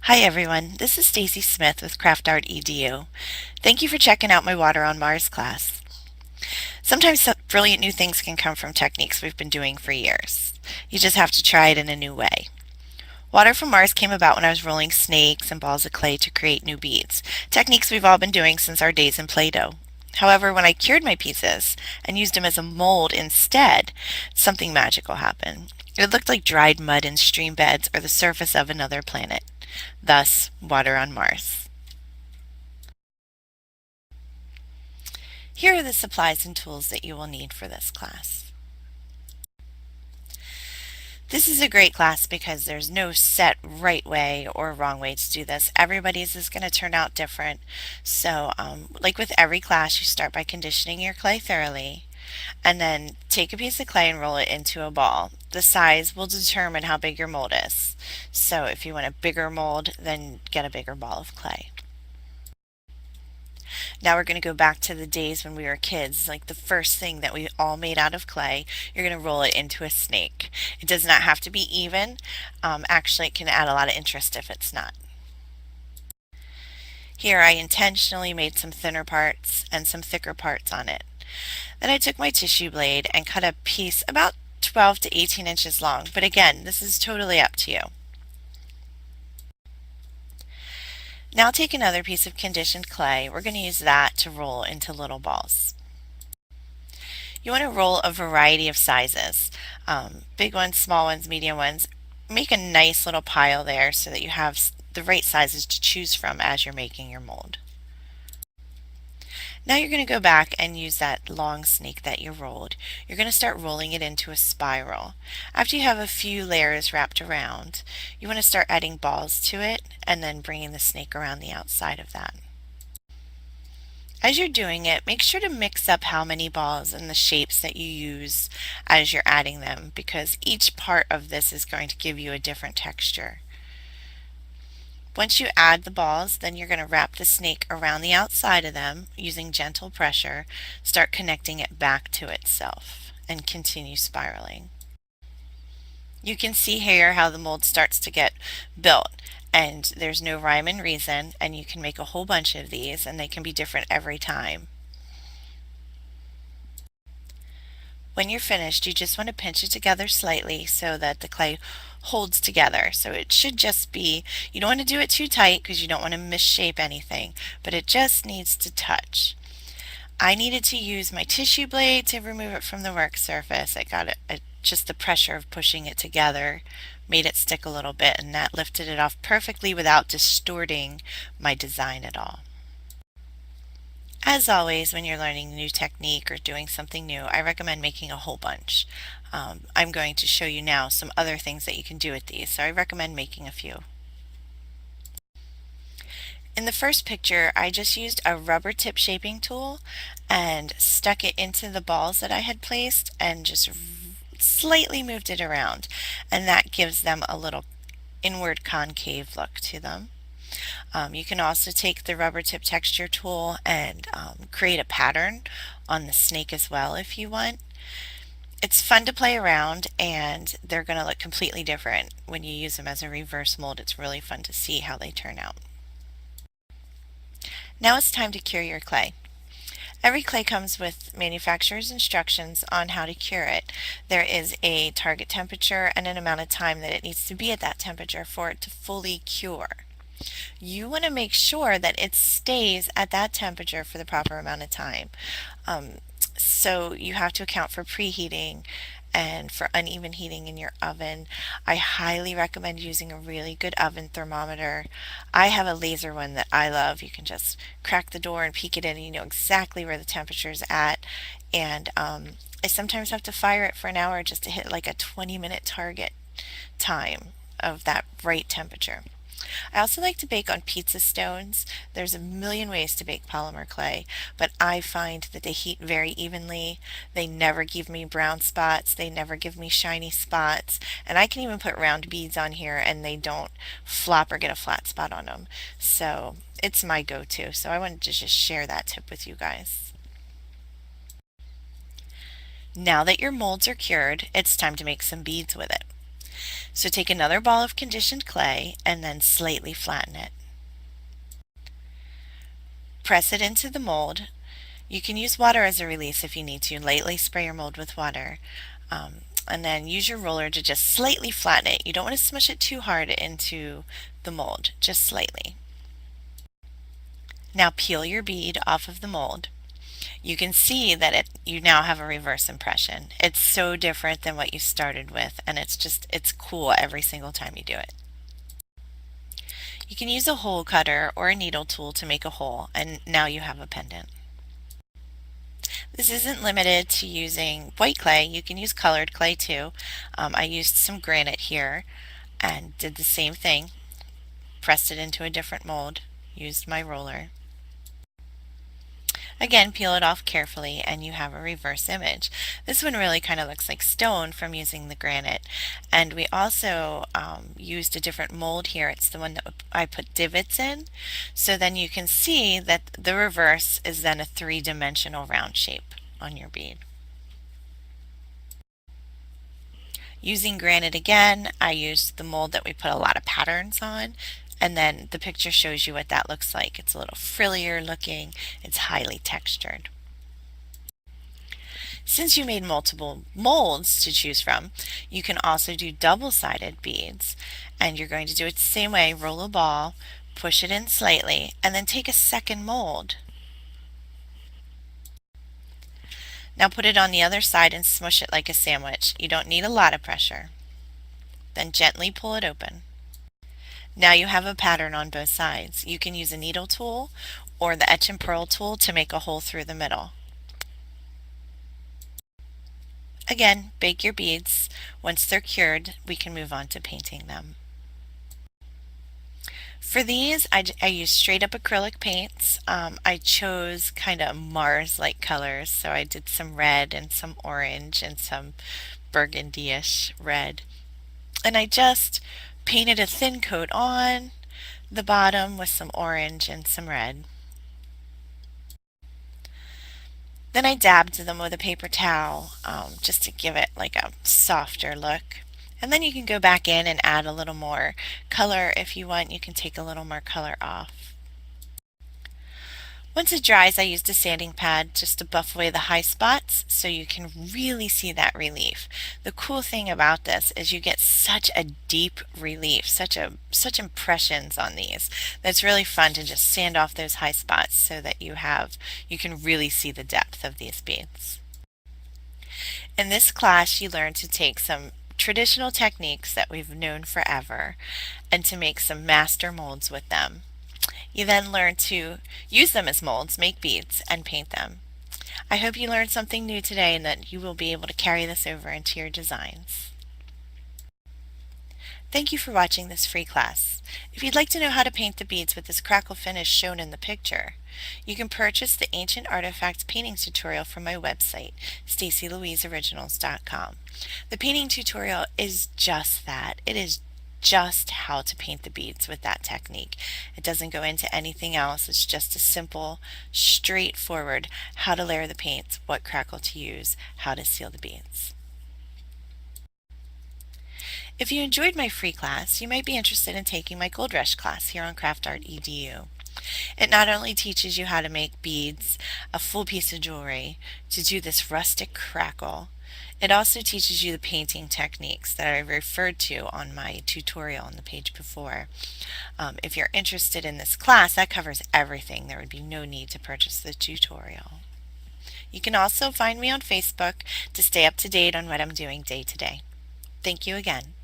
Hi everyone, this is Stacy Smith with CraftArt EDU. Thank you for checking out my Water on Mars class. Sometimes some brilliant new things can come from techniques we've been doing for years. You just have to try it in a new way. Water from Mars came about when I was rolling snakes and balls of clay to create new beads, techniques we've all been doing since our days in Play-Doh. However, when I cured my pieces and used them as a mold instead, something magical happened. It looked like dried mud in stream beds or the surface of another planet. Thus, water on Mars. Here are the supplies and tools that you will need for this class. This is a great class because there's no set right way or wrong way to do this. Everybody's is going to turn out different. So, like with every class, you start by conditioning your clay thoroughly and then take a piece of clay and roll it into a ball. The size will determine how big your mold is. So if you want a bigger mold, then get a bigger ball of clay. Now we're going to go back to the days when we were kids. Like the first thing that we all made out of clay, you're going to roll it into a snake. It does not have to be even. Actually, it can add a lot of interest if it's not. Here I intentionally made some thinner parts and some thicker parts on it. Then I took my tissue blade and cut a piece about 12 to 18 inches long, but again, this is totally up to you. Now take another piece of conditioned clay. We're going to use that to roll into little balls. You want to roll a variety of sizes, big ones, small ones, medium ones. Make a nice little pile there so that you have the right sizes to choose from as you're making your mold. Now you're going to go back and use that long snake that you rolled. You're going to start rolling it into a spiral. After you have a few layers wrapped around, you want to start adding balls to it and then bringing the snake around the outside of that. As you're doing it, make sure to mix up how many balls and the shapes that you use as you're adding them, because each part of this is going to give you a different texture. Once you add the balls, then you're going to wrap the snake around the outside of them using gentle pressure. Start connecting it back to itself and continue spiraling. You can see here how the mold starts to get built, and there's no rhyme and reason, and you can make a whole bunch of these and they can be different every time. When you're finished, you just want to pinch it together slightly so that the clay holds together. So it should just be, you don't want to do it too tight because you don't want to misshape anything, but it just needs to touch. I needed to use my tissue blade to remove it from the work surface. I got it, just the pressure of pushing it together made it stick a little bit, and that lifted it off perfectly without distorting my design at all. As always, when you're learning a new technique or doing something new, I recommend making a whole bunch. I'm going to show you now some other things that you can do with these, so I recommend making a few. In the first picture, I just used a rubber tip shaping tool and stuck it into the balls that I had placed and just slightly moved it around, and that gives them a little inward concave look to them. You can also take the rubber tip texture tool and create a pattern on the snake as well if you want. It's fun to play around, and they're going to look completely different when you use them as a reverse mold. It's really fun to see how they turn out. Now it's time to cure your clay. Every clay comes with manufacturer's instructions on how to cure it. There is a target temperature and an amount of time that it needs to be at that temperature for it to fully cure. You want to make sure that it stays at that temperature for the proper amount of time. So you have to account for preheating and for uneven heating in your oven. I highly recommend using a really good oven thermometer. I have a laser one that I love. You can just crack the door and peek it in and you know exactly where the temperature is at. And I sometimes have to fire it for an hour just to hit like a 20-minute target time of that right temperature. I also like to bake on pizza stones. There's a million ways to bake polymer clay, but I find that they heat very evenly. They never give me brown spots. They never give me shiny spots. And I can even put round beads on here and they don't flop or get a flat spot on them. So it's my go-to. So I wanted to just share that tip with you guys. Now that your molds are cured, it's time to make some beads with it. So take another ball of conditioned clay and then slightly flatten it. Press it into the mold. You can use water as a release if you need to. Lightly spray your mold with water. And then use your roller to just slightly flatten it. You don't want to smush it too hard into the mold, just slightly. Now peel your bead off of the mold. You can see that you now have a reverse impression. It's so different than what you started with, and it's cool every single time you do it. You can use a hole cutter or a needle tool to make a hole, and now you have a pendant. This isn't limited to using white clay. You can use colored clay too. I used some granite here and did the same thing. Pressed it into a different mold, used my roller. Again, peel it off carefully and you have a reverse image. This one really kind of looks like stone from using the granite. And we also used a different mold here. It's the one that I put divots in. So then you can see that the reverse is then a three-dimensional round shape on your bead. Using granite again, I used the mold that we put a lot of patterns on. And then the picture shows you what that looks like. It's a little frillier looking. It's highly textured. Since you made multiple molds to choose from, you can also do double-sided beads. And you're going to do it the same way. Roll a ball, push it in slightly, and then take a second mold. Now put it on the other side and smush it like a sandwich. You don't need a lot of pressure. Then gently pull it open. Now you have a pattern on both sides. You can use a needle tool or the etch and pearl tool to make a hole through the middle. Again, bake your beads. Once they're cured, we can move on to painting them. For these, I used straight up acrylic paints. I chose kind of Mars-like colors, so I did some red and some orange and some burgundy-ish red. And I just painted a thin coat on the bottom with some orange and some red. Then I dabbed them with a paper towel just to give it like a softer look. And then you can go back in and add a little more color if you want. You can take a little more color off. Once it dries, I used a sanding pad just to buff away the high spots so you can really see that relief. The cool thing about this is you get such a deep relief, such impressions on these. That's really fun to just sand off those high spots so that you can really see the depth of these beads. In this class, you learn to take some traditional techniques that we've known forever and to make some master molds with them. You then learn to use them as molds, make beads, and paint them. I hope you learned something new today and that you will be able to carry this over into your designs. Thank you for watching this free class. If you'd like to know how to paint the beads with this crackle finish shown in the picture, you can purchase the Ancient Artifacts painting tutorial from my website, stacilouiseoriginals.com. The painting tutorial is just that. It is just how to paint the beads with that technique. It doesn't go into anything else. It's just a simple, straightforward how to layer the paints, what crackle to use, how to seal the beads. If you enjoyed my free class, you might be interested in taking my Gold Rush class here on CraftArt EDU. It not only teaches you how to make beads, a full piece of jewelry, to do this rustic crackle, it also teaches you the painting techniques that I referred to on my tutorial on the page before. If you're interested in this class, that covers everything. There would be no need to purchase the tutorial. You can also find me on Facebook to stay up to date on what I'm doing day to day. Thank you again.